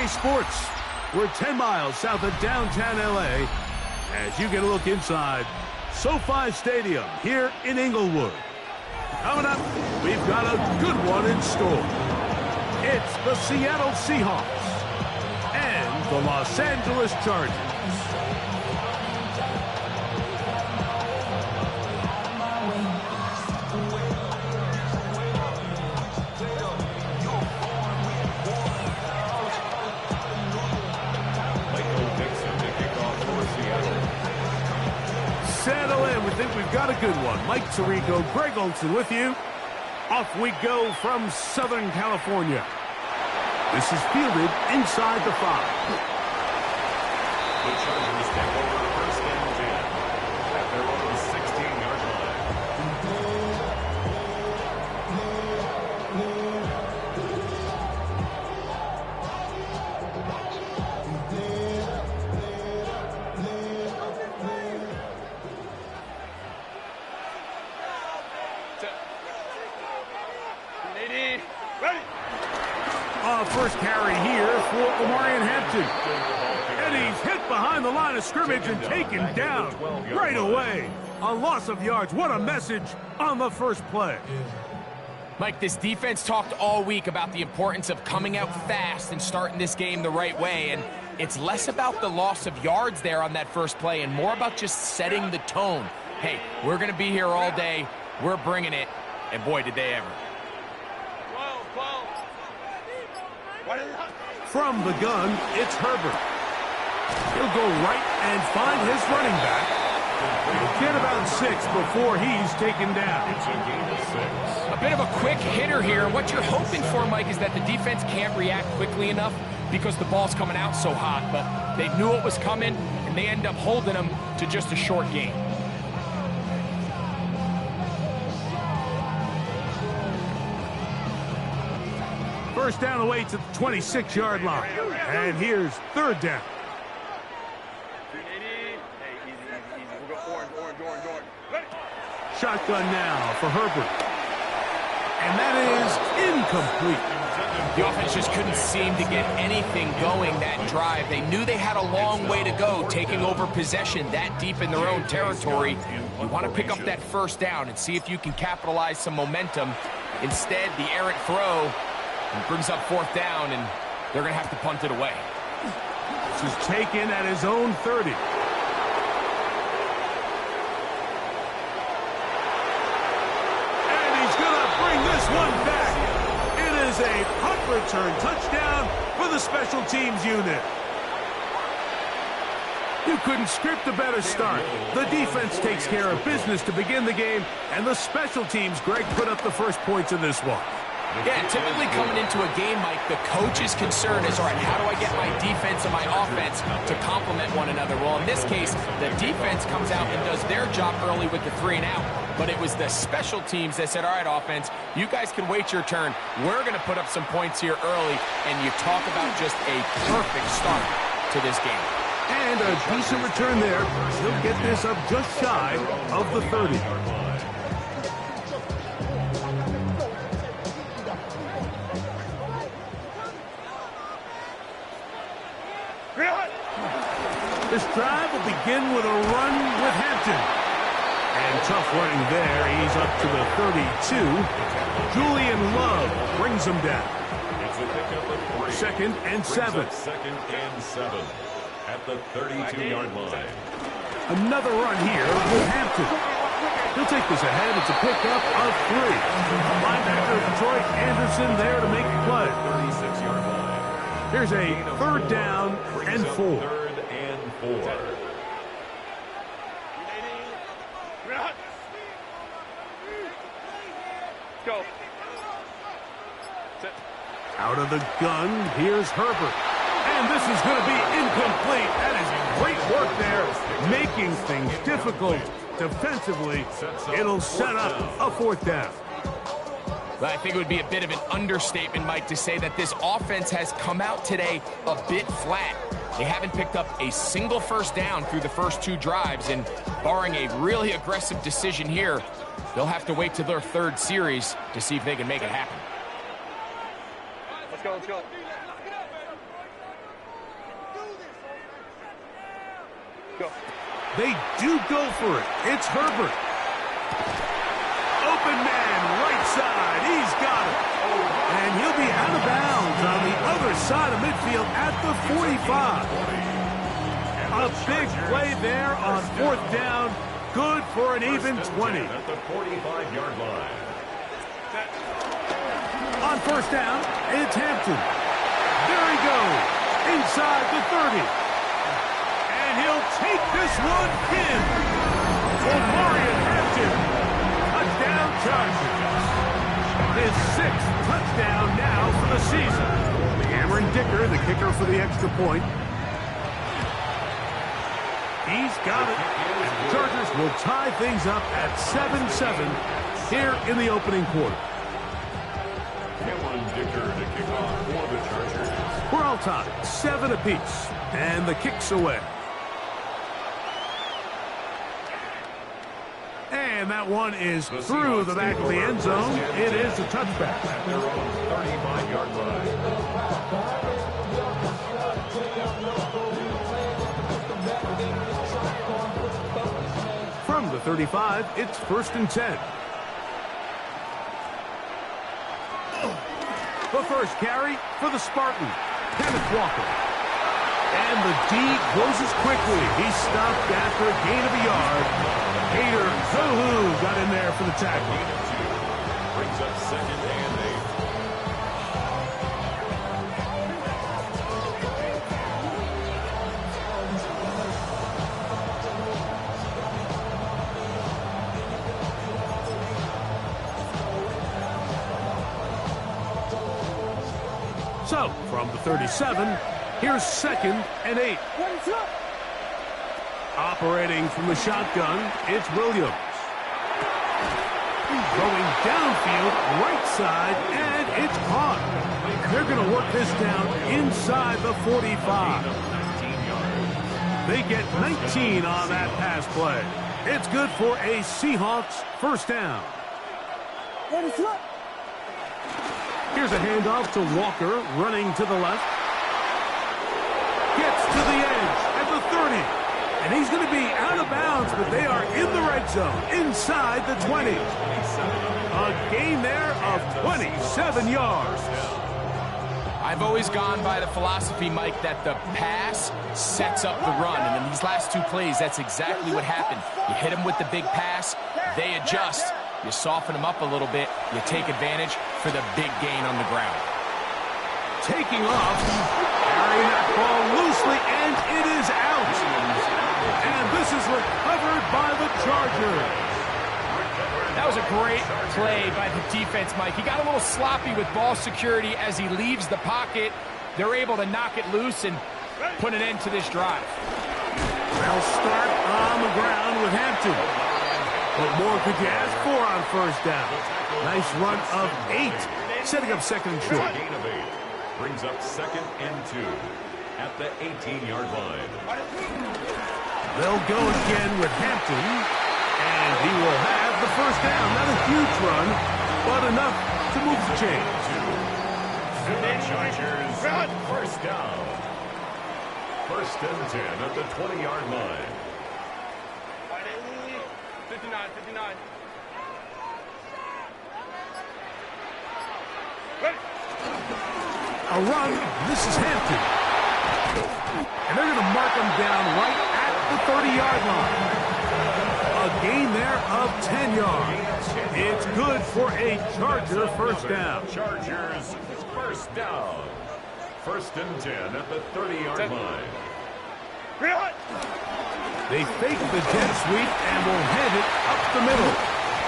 EA Sports. We're 10 miles south of downtown LA as you get a look inside SoFi Stadium here in Inglewood. Coming up, we've got a good one in store. It's the Seattle Seahawks and the Los Angeles Chargers. Settle in. We think we've got a good one. Mike Tirico, Greg Olson with you. Off we go from Southern California. This is fielded inside the 5. The Chargers take over first and 10 at their own 16-yard line. First carry here for Omarion Hampton. And he's hit behind the line of scrimmage and taken down right away. A loss of yards. What a message on the first play. Mike, this defense talked all week about the importance of coming out fast and starting this game the right way. And it's less about the loss of yards there on that first play and more about just setting the tone. Hey, we're going to be here all day. We're bringing it. And boy, did they ever. From the gun, it's Herbert. He'll go right and find his running back. He'll get about 6 before he's taken down. It's a gain of 6. A bit of a quick hitter here. What you're hoping for, Mike, is that the defense can't react quickly enough because the ball's coming out so hot. But they knew it was coming, and they end up holding them to just a short gain. First down away to the 26-yard line. And here's third down. Shotgun now for Herbert. And that is incomplete. The offense just couldn't seem to get anything going that drive. They knew they had a long way to go taking over possession that deep in their own territory. You want to pick up that first down and see if you can capitalize some momentum. Instead, the errant throw brings up fourth down, and they're going to have to punt it away. This is taken at his own 30. And he's going to bring this one back. It is a punt return touchdown for the special teams unit. You couldn't script a better start. The defense takes care of business to begin the game, and the special teams, Greg, put up the first points in this one. Yeah, typically coming into a game, Mike, the coach's concern is, all right, how do I get my defense and my offense to complement one another? Well, in this case, the defense comes out and does their job early with the 3 and out, but it was the special teams that said, all right, offense, you guys can wait your turn. We're going to put up some points here early, and you talk about just a perfect start to this game. And a decent return there. He'll get this up just shy of the 30. This drive will begin with a run with Hampton. And tough running there. He's up to the 32. Julian Love brings him down. It's a pickup of 3. Second and 7. Second and 7 at the 32-yard line. Another run here with Hampton. He'll take this ahead. It's a pickup of 3. Linebacker Troy Anderson there to make the play. 36-yard line. Here's a third down and 4. Third and 4. Go. Out of the gun, here's Herbert. And this is going to be incomplete. That is great work there, making things difficult defensively. It'll set up a fourth down. But I think it would be a bit of an understatement, Mike, to say that this offense has come out today a bit flat. They haven't picked up a single first down through the first 2 drives, and barring a really aggressive decision here, they'll have to wait to their 3rd series to see if they can make it happen. Let's go, let's go. They do go for it. It's Herbert. Open man, right side. He's got it. And he'll be out of bounds on the other side of midfield at the 45. A big play there on 4th down. Good for an even 20. At the 45-yard line. On 1st down, it's Hampton. There he goes. Inside the 30. And he'll take this one in. For Marion Hampton. Touchdown Chargers. His 6th touchdown now for the season. Cameron Dicker, the kicker for the extra point. He's got it. And the Chargers will tie things up at 7-7 here in the opening quarter. Cameron Dicker to kick off for the Chargers. We're all tied, 7 apiece. And the kick's away. And that one is through the back of the end zone. It is a touchback. At their own 35-yard line. From the 35, it's 1st and 10. The first carry for the Spartan, Kenneth Walker. And the D closes quickly. He stopped after a gain of a yard. Hader Tohu got in there for the tackle. Brings up 2nd and 8. So, from the 37, here's 2nd and 8. Operating from the shotgun, it's Williams. Going downfield, right side, and it's caught. They're going to work this down inside the 45. They get 19 on that pass play. It's good for a Seahawks 1st down. Here's a handoff to Walker, running to the left. Gets to the edge at the 30. And he's going to be out of bounds, but they are in the red zone, inside the 20. A gain there of 27 yards. I've always gone by the philosophy, Mike, that the pass sets up the run. And in these last 2 plays, that's exactly what happened. You hit them with the big pass, they adjust. You soften them up a little bit, you take advantage for the big gain on the ground. Taking off, carrying that ball loosely, and it is out. And this is recovered by the Chargers. That was a great play by the defense, Mike. He got a little sloppy with ball security as he leaves the pocket. They're able to knock it loose and put an end to this drive. They'll start on the ground with Hampton. What more could you ask for on 1st down? Nice run of 8, setting up 2nd and short. Gain of 8 brings up 2nd and 2 at the 18-yard line. They'll go again with Hampton, and he will have the 1st down. Not a huge run, but enough to move the chains. And the Chargers 1st down. 1st and 10 at the 20-yard line. 59. A run, this is Hampton. And they're going to mark him down right at the 30-yard line. A gain there of 10 yards. It's good for a Charger 1st down. Chargers 1st down. 1st and 10 at the 30-yard line. They fake the jet sweep and will head it up the middle.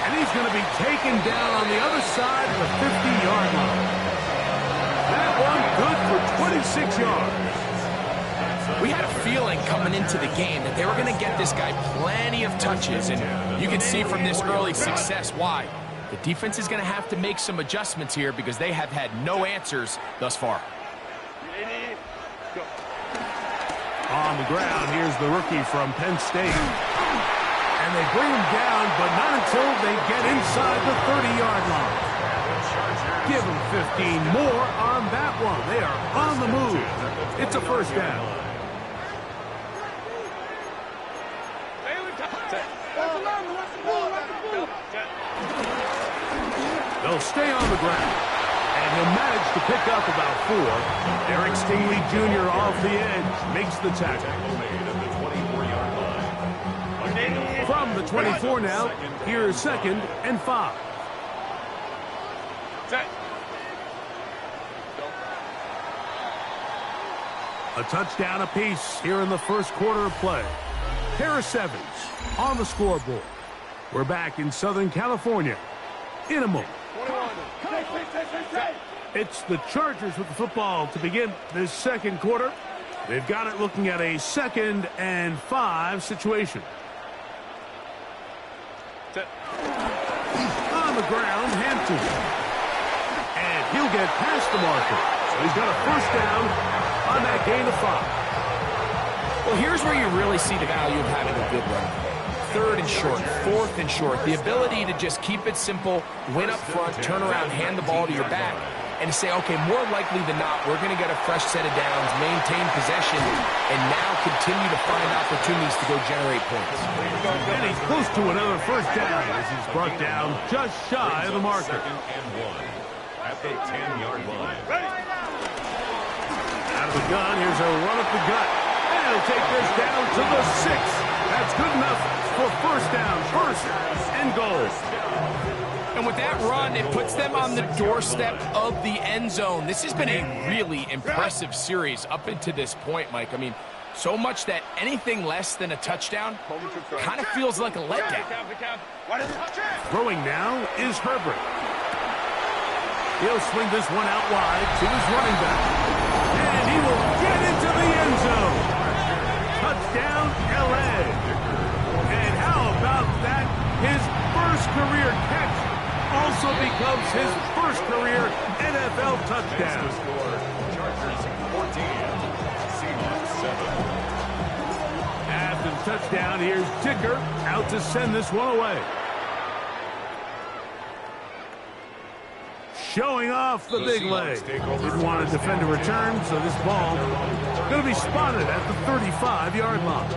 And he's going to be taken down on the other side of the 50-yard line. That one good for 26 yards. We had a feeling coming into the game that they were going to get this guy plenty of touches, and you can see from this early success why. The defense is going to have to make some adjustments here because they have had no answers thus far. On the ground, here's the rookie from Penn State. And they bring him down, but not until they get inside the 30-yard line. Give him 15 more on that one. They are on the move. It's a 1st down. They'll stay on the ground. And he'll manage to pick up about 4. Eric Stingley Jr. off the edge makes the tackle. From the 24 now, here's 2nd and 5. A touchdown apiece here in the first quarter of play. Harris Evans on the scoreboard. We're back in Southern California in a moment. It's the Chargers with the football to begin this second quarter. They've got it looking at a 2nd and 5 situation. On the ground, Hampton. And he'll get past the marker. So he's got a first down on that gain of 5. Well, here's where you really see the value of having a good run. 3rd and short, 4th and short. The ability to just keep it simple, win up front, turn around, hand the ball to your back, and say, okay, more likely than not, we're going to get a fresh set of downs, maintain possession, and now continue to find opportunities to go generate points. And he's close to another first down as he's brought down just shy of the marker. At the 10-yard line. Out of the gun, here's a run up the gut. And he'll take this down to the 6. That's good enough for first down, 1st and goal. And with that run, it puts them on the doorstep of the end zone. This has been a really impressive series up into this point, Mike. I mean, so much that anything less than a touchdown kind of feels like a letdown. Throwing now is Herbert. He'll swing this one out wide to his running back. And he will get into the end zone. Touchdown, L.A. And how about that? His first career catch also becomes his first career NFL touchdown. Chargers 14, Seahawks 7. After the touchdown, here's Dicker out to send this one away. Showing off the big leg. Didn't want to defend a return, so this ball going to be spotted at the 35-yard line.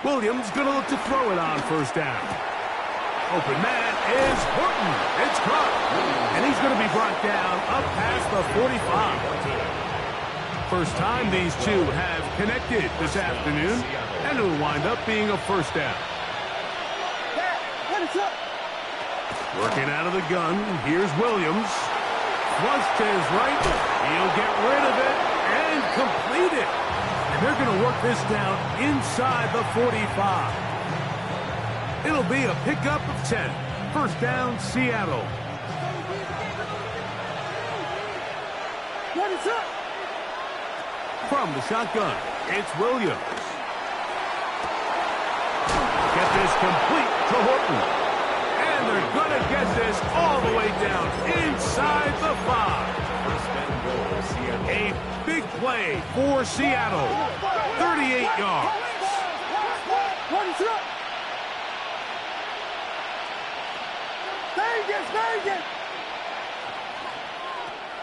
Williams going to look to throw it on first down. Open man is Horton. It's caught. And he's going to be brought down up past the 45. First time these two have connected this afternoon, and it will wind up being a first down. Working out of the gun, here's Williams. Flush to his right. He'll get rid of it and complete it. And they're going to work this down inside the 45. It'll be a pickup of 10. First down, Seattle. What is up? From the shotgun, it's Williams. Get this complete to Horton. And they're going to get this all the way down inside the 5. A big play for Seattle. 38 yards. Vegas.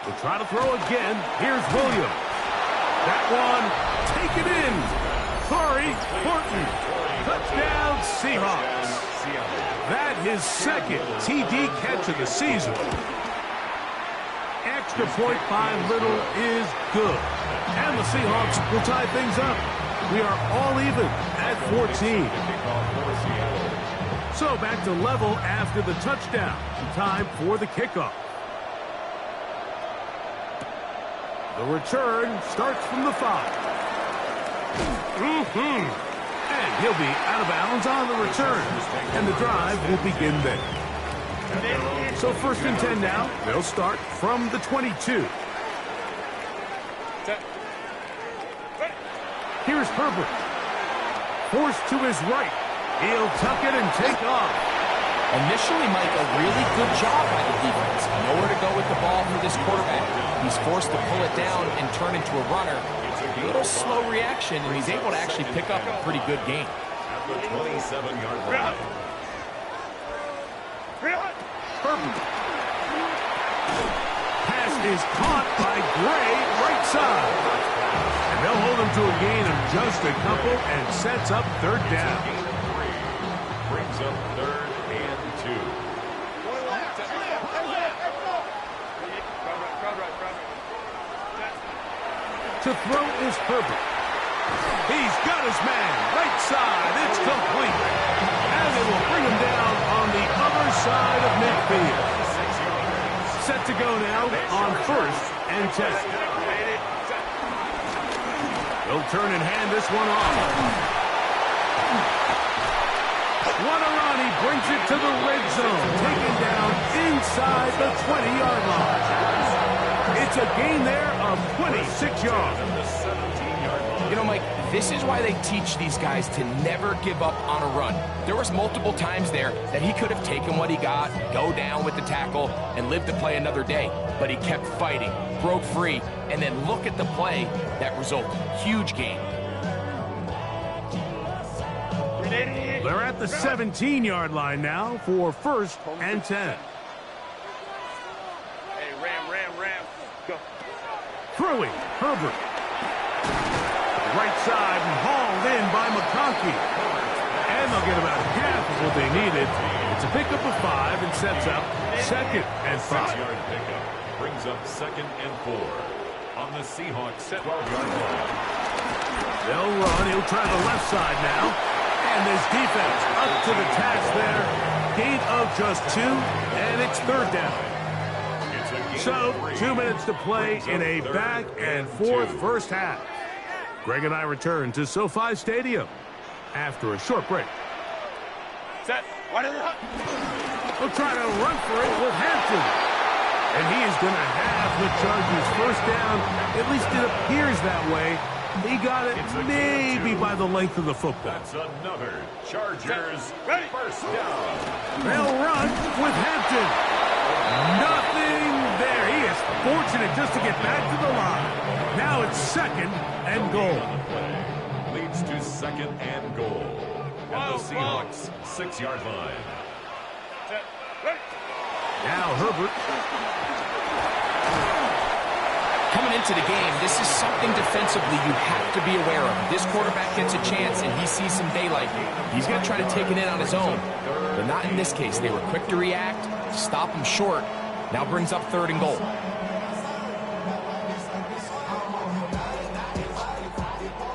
We'll try to throw again. Here's Williams. That one, take it in. Sorry, Horton. Touchdown, Seahawks. That his second TD catch of the season. Extra point by Little is good. And the Seahawks will tie things up. We are all even at 14. So back to level after the touchdown. Time for the kickoff. The return starts from the 5. And he'll be out of bounds on the return. And the drive will begin there. So 1st and 10 now. They'll start from the 22. Here's Herbert. Forced to his right. He'll tuck it and take off. Initially, Mike, a really good job by the defense. Nowhere to go with the ball for this quarterback. He's forced to pull it down and turn into a runner. A little slow reaction, and he's able to actually pick up a pretty good gain. At the 27-yard line. Herbert. Pass is caught by Gray right side. And they'll hold him to a gain of just a couple and sets up third down. Brings up 3rd and 2. To throw is Herbert. He's got his man right side. It's complete. And they will bring him down on the other side of midfield. Set to go now on 1st and 10. He'll turn and hand this one off. What a run. He brings it to the red zone. Taken down inside the 20-yard line. It's a gain there of 26 yards. You know, Mike, this is why they teach these guys to never give up on a run. There was multiple times there that he could have taken what he got, go down with the tackle, and lived to play another day. But he kept fighting, broke free, and then look at the play that resulted. Huge gain. They're at the 17-yard line now for 1st and 10. Hey, Ram. Go. Throwing, Herbert. Right side and hauled in by McConkey. And they'll get about half of what they needed. It's a pickup of 5 and sets up 2nd and 5. 6-yard pickup brings up 2nd and 4 on the Seahawks 12-yard line. They'll run. He'll try the left side now. And this defense up to the task there. Gain of just 2, and it's 3rd down. So, 2 minutes to play in a back and forth first half. Greg and I return to SoFi Stadium after a short break. Set. We'll try to run for it with Hampton. And he is going to have the Chargers first down. At least it appears that way. He got it maybe by the length of the football. That's another Chargers first down. They'll run with Hampton. Nothing there. He is fortunate just to get back to the line. Now it's 2nd and goal. Leads to 2nd and goal at the Seahawks 6-yard line. Now Herbert. Coming into the game, this is something defensively you have to be aware of. This quarterback gets a chance and he sees some daylight. He's going to try to take it in on his own, but not in this case. They were quick to react, stop him short. Now brings up 3rd and goal.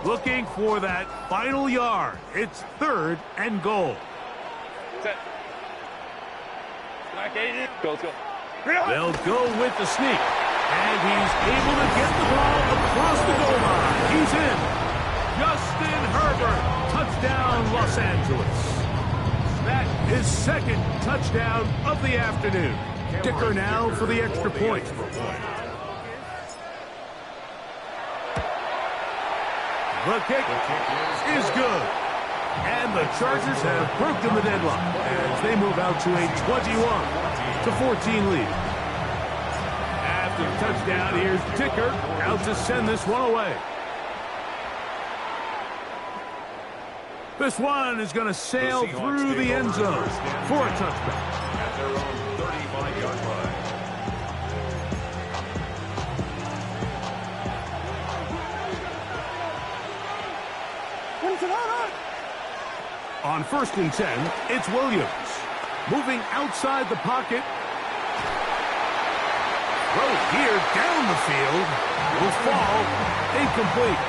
Looking for that final yard. It's 3rd and goal. Set. Go. They'll go with the sneak. And he's able to get the ball across the goal line. He's in. Justin Herbert. Touchdown, Los Angeles. That is 2nd touchdown of the afternoon. Dicker now for the extra point. The kick is good. And the Chargers have broken the deadlock as they move out to a 21-14 lead. After the touchdown, here's Dicker out to send this one away. This one is going to sail through the end zone for a touchback. At their own 35-yard line. On 1st and 10, it's Williams. Moving outside the pocket. Throw here down the field. Will fall. Incomplete.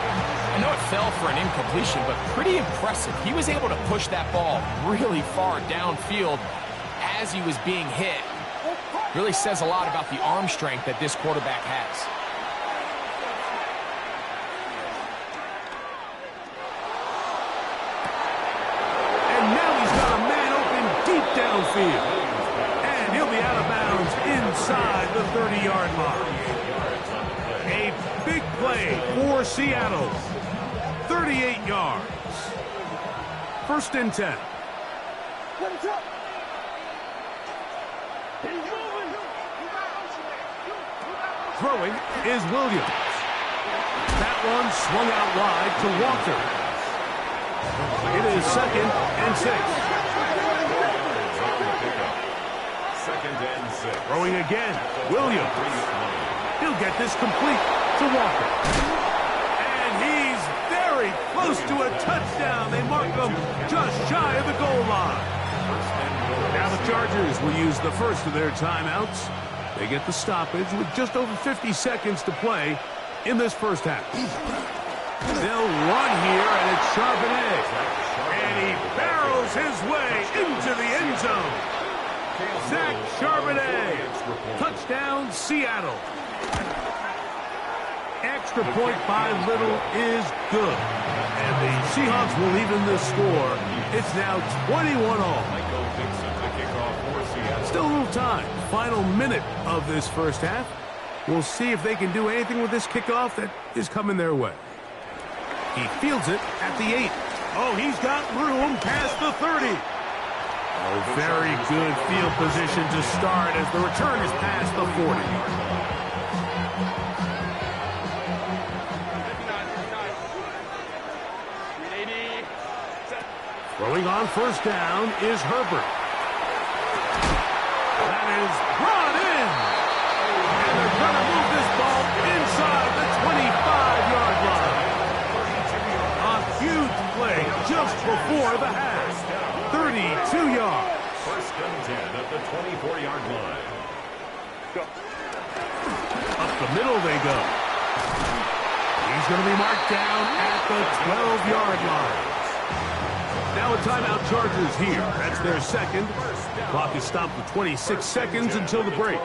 I know it fell for an incompletion, but pretty impressive. He was able to push that ball really far downfield as he was being hit. Really says a lot about the arm strength that this quarterback has. And now he's got a man open deep downfield. And he'll be out of bounds inside the 30-yard line. A big play for Seattle. 38 yards. 1st and 10. Throwing is Williams. That one swung out wide to Walker. It is 2nd and 6. 2nd and 6. Throwing again, Williams. He'll get this complete to Walker. And he's very close to a touchdown. They mark him just shy of the goal line. Now the Chargers will use the first of their timeouts. They get the stoppage with just over 50 seconds to play in this first half. They'll run here, and it's Charbonnet. And he barrels his way into the end zone. Zach Charbonnet. Touchdown, Seattle. Extra point by Little is good. And the Seahawks will even the score. It's now 21-all. Still a little time. Final minute of this first half. We'll see if they can do anything with this kickoff that is coming their way. He fields it at the 8. Oh, he's got room past the 30. Oh, very good field position to start as the return is past the 40. Throwing on first down is Herbert. That is brought in. And they're going to move this ball inside the 25-yard line. A huge play just before the half. 32 yards. First and 10 at the 24-yard line. Up the middle they go. He's going to be marked down at the 12-yard line. Now a timeout, Chargers here. That's their second. Clock is stopped with 26 seconds until the break.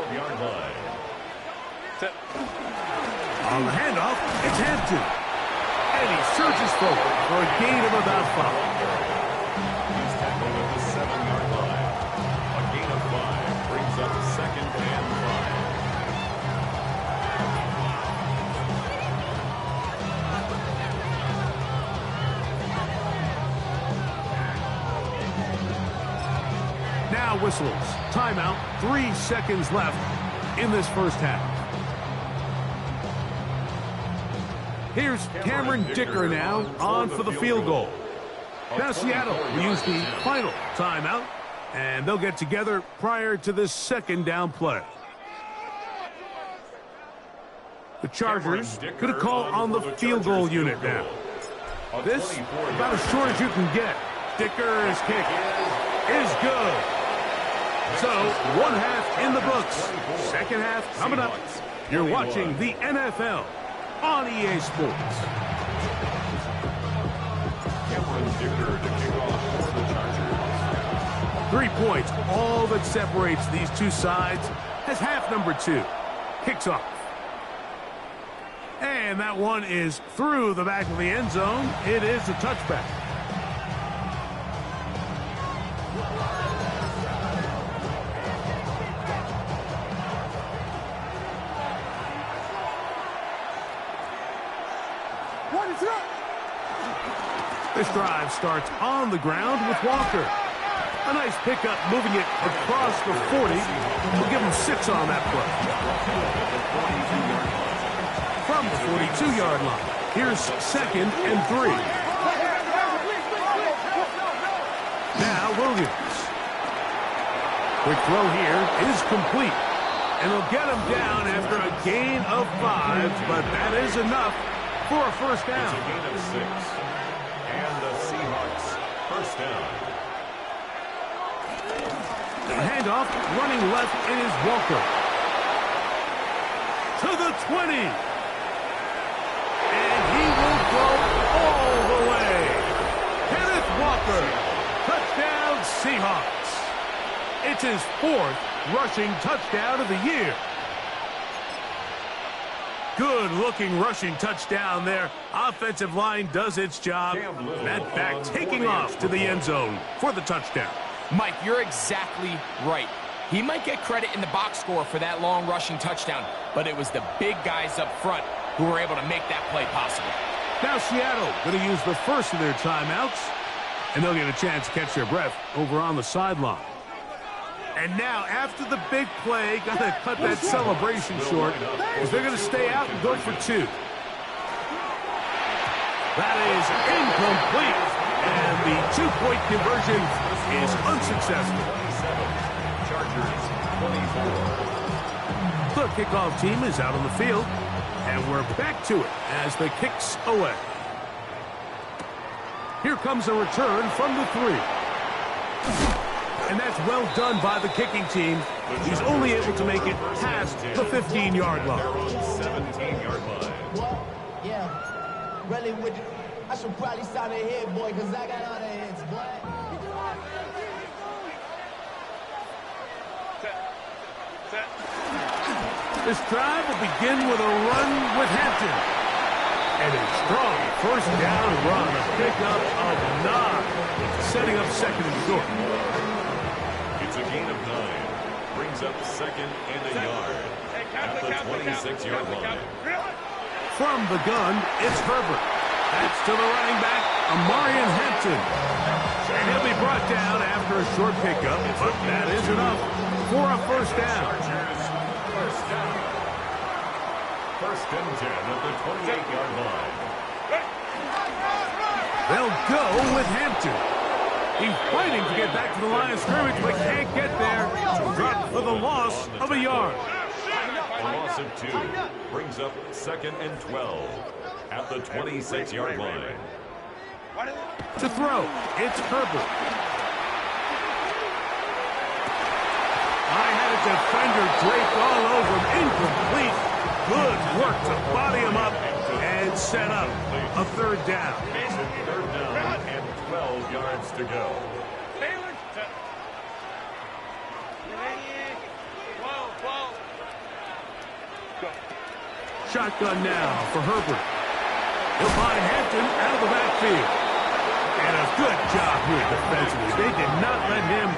On the handoff, it's Hampton. And he surges forward for a gain of about 5. He's tackled at the 7-yard line. A gain of 5 brings up second and 5. Now whistles. Timeout. 3 seconds left in this first half. Here's Cameron Dicker now on for the field goal. Now Seattle will use the final timeout, and they'll get together prior to this second down play. The Chargers going to call on the field goal unit now. This about as short as you can get. Dicker's kick is good. So, one half in the books. Second half coming up. You're watching the NFL on EA Sports. Cameron Dicker to kick off for the Chargers. 3 points, all that separates these two sides, as half number 2 kicks off. And that one is through the back of the end zone. It is a touchback. This drive starts on the ground with Walker. A nice pickup, moving it across the 40. We'll give him 6 on that play. From the 42-yard line, here's second and 3. Now Williams. Quick throw here is complete. And they'll get him down after a gain of 5, but that is enough for a first down. It's a gain of 6. And the Seahawks first down. The handoff, running left, it is Walker. To the 20. And he will go all the way. Kenneth Walker. Touchdown, Seahawks. It's his 4th rushing touchdown of the year. Good-looking rushing touchdown there. Offensive line does its job. That back taking off to the end zone for the touchdown. Mike, you're exactly right. He might get credit in the box score for that long rushing touchdown, but it was the big guys up front who were able to make that play possible. Now Seattle going to use the first of their timeouts, and they'll get a chance to catch their breath over on the sideline. And now, after the big play, got to cut that celebration short, because they're going to stay out and go for 2. That is incomplete, and the 2-point conversion is unsuccessful. 27, Chargers 24. The kickoff team is out on the field, and we're back to it as the kick's away. Here comes a return from the 3. And that's well done by the kicking team. He's only able to make it past the 15-yard line. 17-yard line. What? Yeah. Really, I should probably sign a head, boy, because I got all the heads, boy. This drive will begin with a run with Hampton. And a strong first down run, a pickup of 9, setting up second and short. It's a gain of 9. Brings up second and a yard at the 26-yard line. From the gun, it's Herbert. That's to the running back, Amarian Hampton. And he'll be brought down after a short pickup, but that is enough for a first down. First down. First and 10 at the 28-yard line. They'll go with Hampton. He's fighting to get back to the line of scrimmage, but can't get there. Dropped for the loss of a yard. A loss of 2 brings up second and 12 at the 26-yard line. To throw, it's Herbert. I had a defender draped all over him, incomplete. Good work to body him up and set up a third down. Third down and 12 yards to go. Shotgun now for Herbert. He'll find Hampton out of the backfield. And a good job here defensively. They did not let him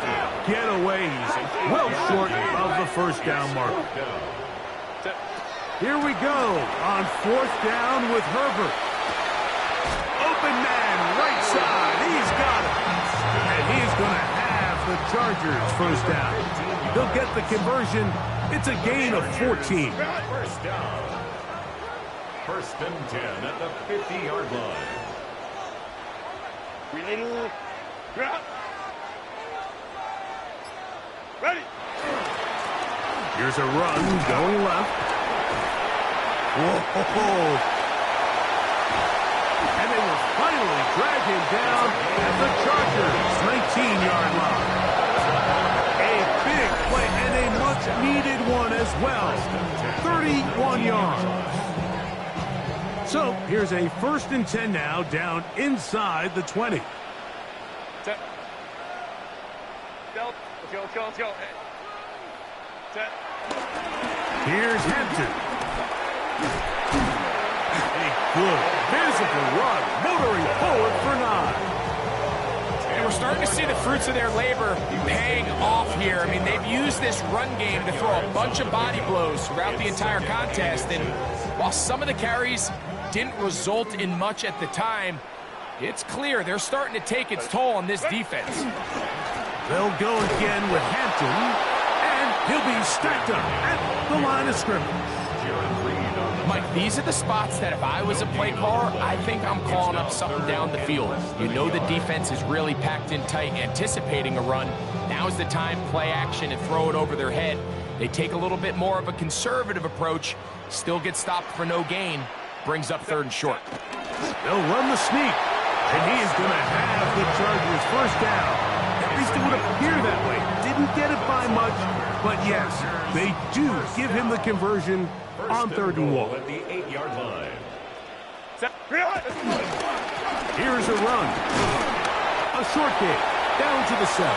get away. He's well short of the first down mark. Here we go on fourth down with Herbert. Open man, right side. He's got it. And he's going to have the Chargers first down. They'll get the conversion. It's a gain of 14. First down. First and 10 at the 50-yard line. Ready. Here's a run going left. Whoa. And they will finally drag him down at the Chargers' 19-yard line. A big play and a much-needed one as well. 31 yards. So here's a first and 10 now down inside the 20. Set. Go. Let's go. Set. Here's Hampton. A good physical run, motoring forward for 9. And we're starting to see the fruits of their labor paying off here. I mean, they've used this run game to throw a bunch of body blows throughout the entire contest. And while some of the carries didn't result in much at the time, it's clear they're starting to take its toll on this defense. They'll go again with Hampton, and he'll be stacked up at the line of scrimmage. Mike, these are the spots that if I was a play caller, I think I'm calling up something down the field. You know the defense is really packed in tight, anticipating a run. Now's the time, play action and throw it over their head. They take a little bit more of a conservative approach, still get stopped for no gain, brings up third and short. They'll run the sneak, and he is going to have the Chargers first down. At least it would appear that way. Didn't get it by much, but yes, they do give him the conversion on third and one. At the 8-yard line. Set. Here's a run. A short game down to the 7.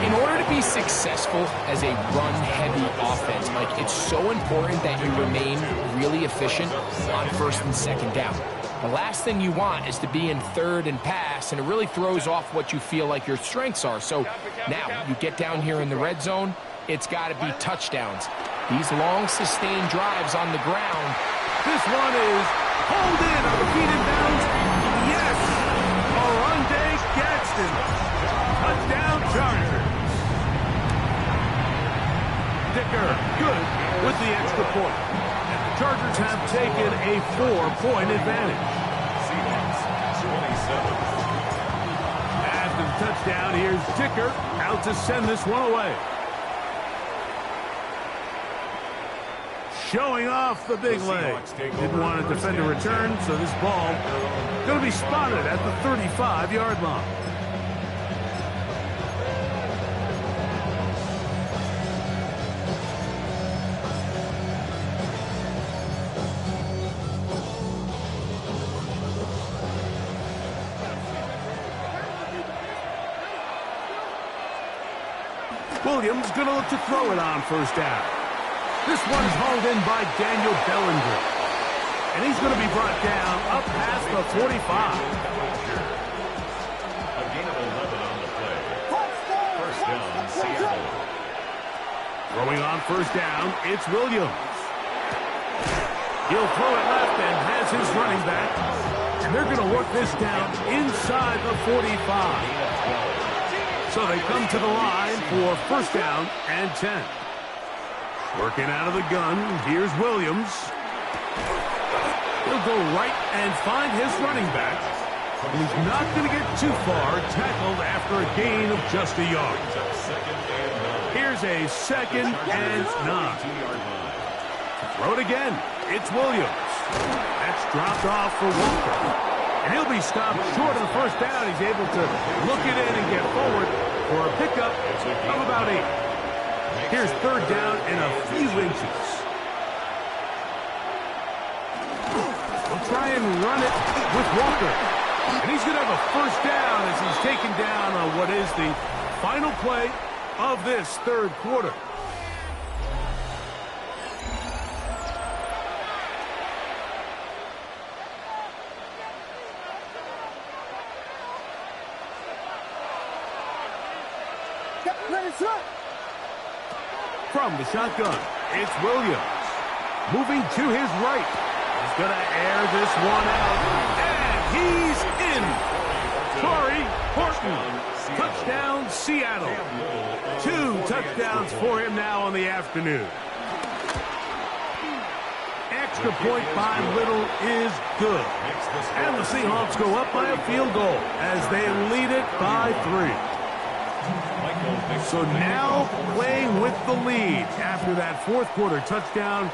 In order to be successful as a run-heavy offense, Mike, it's so important that you remain really efficient on first and second down. The last thing you want is to be in third and pass, and it really throws off what you feel like your strengths are. So now you get down here in the red zone, it's got to be touchdowns. These long, sustained drives on the ground. This one is pulled in on the feet and bounds. Yes! Oronde Gadsden. Touchdown Chargers. Dicker, good with the extra point. And the Chargers have taken a 4-point advantage. Seahawks 27. After the touchdown, here's Dicker out to send this one away. showing off the big leg. Didn't want to defend a return, so this ball going to be spotted at the 35-yard line. Williams going to look to throw it on first down. This one's hauled in by Daniel Bellinger. And he's going to be brought down up past the 45. A gain of 11 on the play. First down, Seattle. Throwing on first down, it's Williams. He'll throw it left and has his running back. And they're going to work this down inside the 45. So they come to the line for first down and 10. Working out of the gun, here's Williams. He'll go right and find his running back. And he's not going to get too far, tackled after a gain of just a yard. Here's a second and 9. Throw it again. It's Williams. That's dropped off for Walker. And he'll be stopped short of the first down. He's able to look it in and get forward for a pickup of about 8. Here's third down in a few inches. We'll try and run it with Walker. And he's going to have a first down as he's taken down on what is the final play of this third quarter. From the shotgun, it's Williams. Moving to his right. He's going to air this one out. And he's in. Corey Horton. Touchdown, Seattle. 2 touchdowns for him now on the afternoon. Extra point by Little is good. And the Seahawks go up by a field goal as they lead it by 3. So now playing with the lead after that fourth quarter touchdown,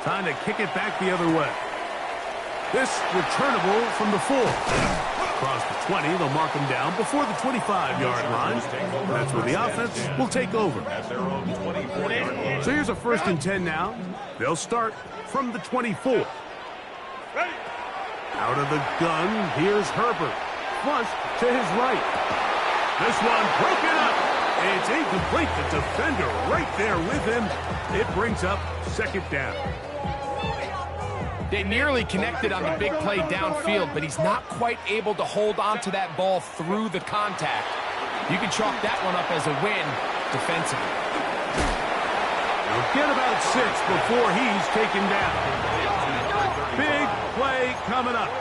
trying to kick it back the other way. This returnable from the 4. Across the 20, they'll mark him down before the 25-yard line. That's where the offense will take over. So here's a first and 10 now. They'll start from the 24. Out of the gun, here's Herbert. Flush to his right. This one broken up. It's incomplete. The defender right there with him. It brings up second down. They nearly connected on the big play downfield, but he's not quite able to hold on to that ball through the contact. You can chalk that one up as a win defensively. He'll get about 6 before he's taken down. Big play coming up.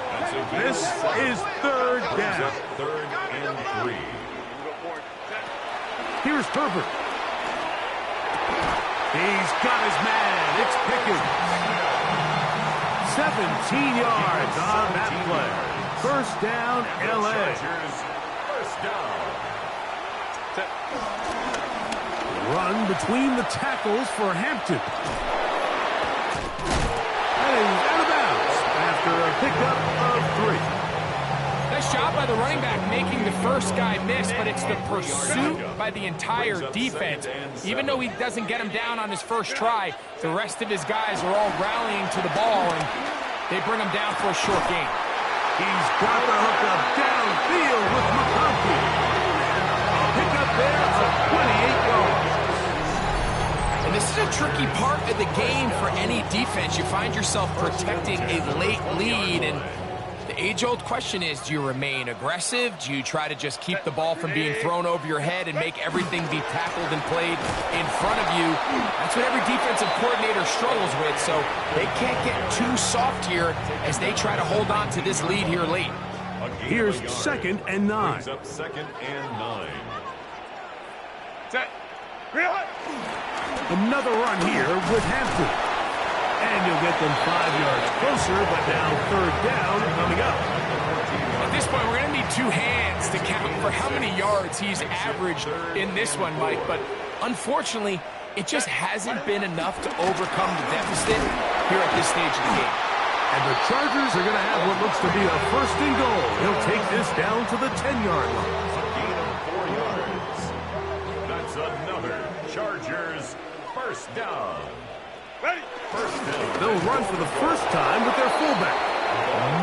This is third down. Third and 3. Here's Herbert. He's got his man. It's Pickens. 17 yards on that play. First down, L.A. First down. Run between the tackles for Hampton. And he's out of bounds after a pickup of 3. Nice job by the running back making the first guy miss, but it's the pursuit by the entire defense. Even though he doesn't get him down on his first try, the rest of his guys are all rallying to the ball, and they bring him down for a short gain. He's got the hookup downfield with McConkey. A pickup there of 28 yards. And this is a tricky part of the game for any defense. You find yourself protecting a late lead, and the age-old question is, do you remain aggressive? Do you try to just keep the ball from being thrown over your head and make everything be tackled and played in front of you? That's what every defensive coordinator struggles with, so they can't get too soft here as they try to hold on to this lead here late. Here's second and 9. Up second and 9. Set. Reload. Another run here with Hampton. And you'll get them 5 yards closer, but now third down coming up. At this point, we're going to need 2 hands to count for how many yards he's averaged in this one, Mike. But unfortunately, It just hasn't been enough to overcome the deficit here at this stage of the game. And the Chargers are going to have what looks to be a first and goal. He'll take this down to the 10-yard line. A gain of 4 yards. That's another Chargers first down. Ready. First down. They'll run for the first time with their fullback.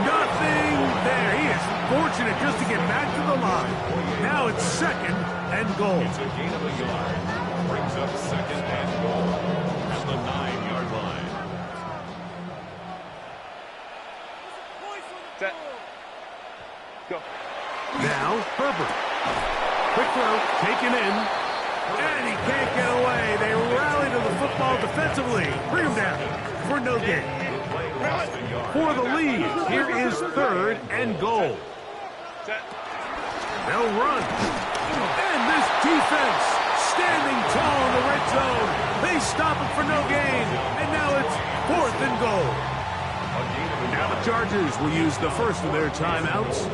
Nothing there. He is fortunate just to get back to the line. Now it's second and goal. It's a gain of a yard. Brings up second and goal at the 9-yard line. Set. Go. Now Herbert. Quick throw, taken in. And he can't get away. They rally to the football defensively. Bring him down for no gain. For the lead, here is third and goal. Set. They'll run. And this defense standing tall in the red zone. They stop it for no gain. And now it's fourth and goal. Now the Chargers will use the first of their timeouts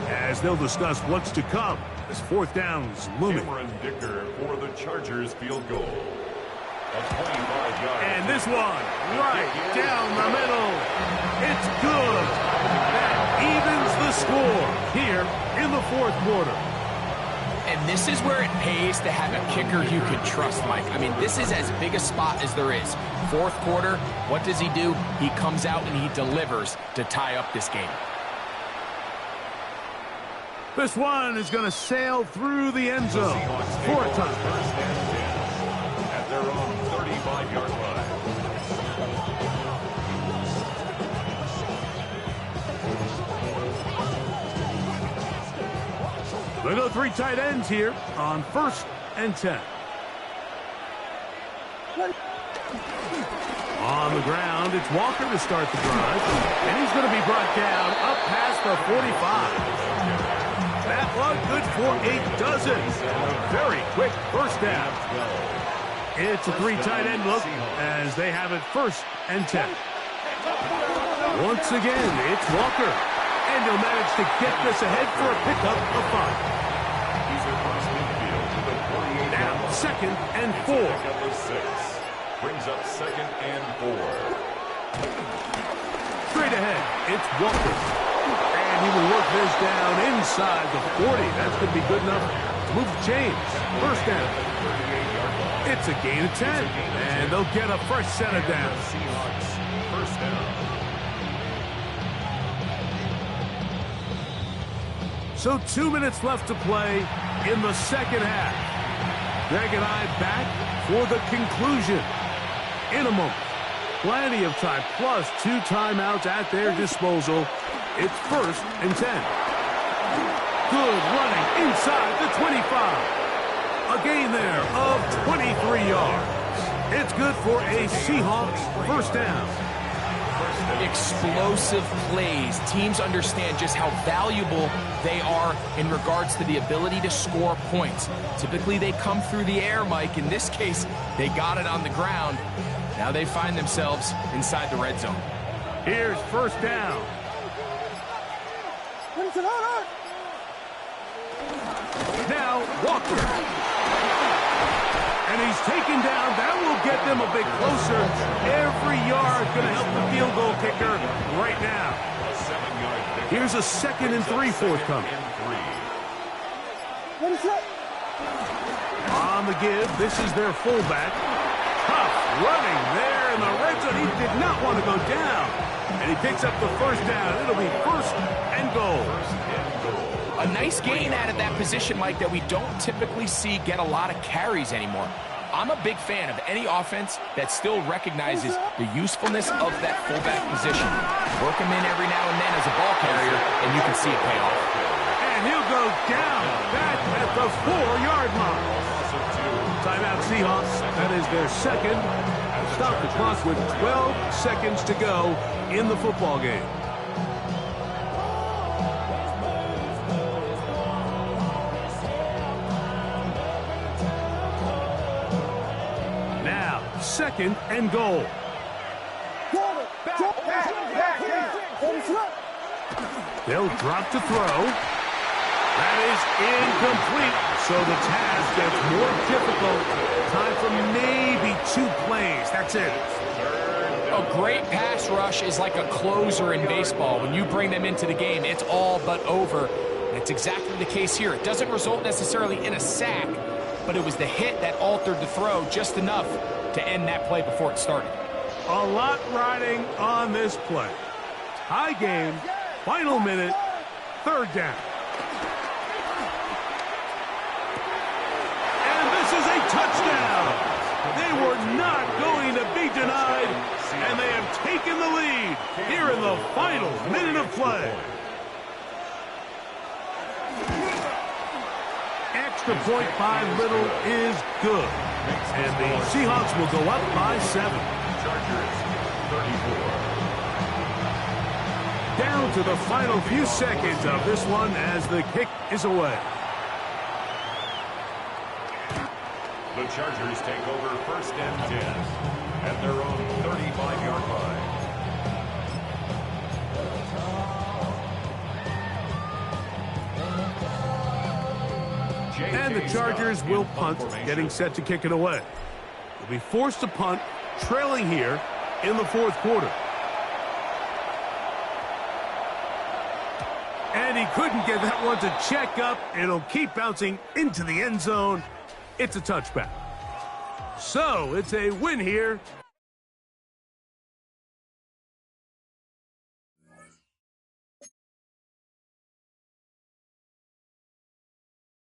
as they'll discuss what's to come as fourth down's looming. Cameron Dicker for the Chargers field goal. A 25-yard. And this one right down the middle. It's good. That evens the score here in the fourth quarter. And this is where it pays to have a kicker you can trust, Mike. I mean, this is as big a spot as there is. Fourth quarter, what does he do? He comes out and he delivers to tie up this game. This one is going to sail through the end zone for a touchdown. First and 10 at their own 35-yard line. They go three tight ends here on first and 10. On the ground, it's Walker to start the drive. And he's going to be brought down up past the 45. That one good for a dozen. Very quick first down. It's a three tight end look as they have it first and 10. Once again, it's Walker. And he'll manage to get this ahead for a pickup of 5. He's across midfield to the 48. Now, second and 4. Pickup of 6. Brings up second and 4. Straight ahead, it's Walker. And he will work this down inside the 40. That's going to be good enough to move the chains. First down. It's a gain of 10. And they'll get a fresh set of downs. Seahawks first down. So 2 minutes left to play in the second half. Greg and I back for the conclusion in a moment. Plenty of time, plus 2 timeouts at their disposal. It's first and 10. Good running inside the 25. A gain there of 23 yards. It's good for a Seahawks first down. Explosive plays. Teams understand just how valuable they are in regards to the ability to score points. Typically, they come through the air, Mike. In this case, they got it on the ground. Now they find themselves inside the red zone. Here's first down. Now, Walker. And he's taken down. That will get them a bit closer. Every yard going to help the field goal kicker right now. A 7-yard pickup. Here's a second and 3 forthcoming. On the give, this is their fullback. Tough running there in the red zone. He did not want to go down. And he picks up the first down. It'll be first and goal. A nice gain out of that position, Mike, that we don't typically see get a lot of carries anymore. I'm a big fan of any offense that still recognizes the usefulness of that fullback position. Work him in every now and then as a ball carrier, and you can see it pay off. And he'll go down back at the 4-yard line. Timeout Seahawks. That is their second. Stop the clock with 12 seconds to go in the football game. Second and goal. They'll drop to throw. That is incomplete. So the Taz gets more difficult. Time for maybe 2 plays. That's it. A great pass rush is like a closer in baseball. When you bring them into the game, it's all but over. And it's exactly the case here. It doesn't result necessarily in a sack, but it was the hit that altered the throw just enough to end that play before it started. A lot riding on this play. High game, final minute, 3rd down. And this is a touchdown. They were not going to be denied, and they have taken the lead here in the final minute of play. Extra point by Little is good. And the Seahawks will go up by 7. Chargers, 34. Down to the final few seconds of this one as the kick is away. The Chargers take over 1st and 10 at their own 35-yard line. And the Chargers will punt, getting set to kick it away. They'll be forced to punt, trailing here in the 4th quarter. And he couldn't get that one to check up. It'll keep bouncing into the end zone. It's a touchback. So it's a win here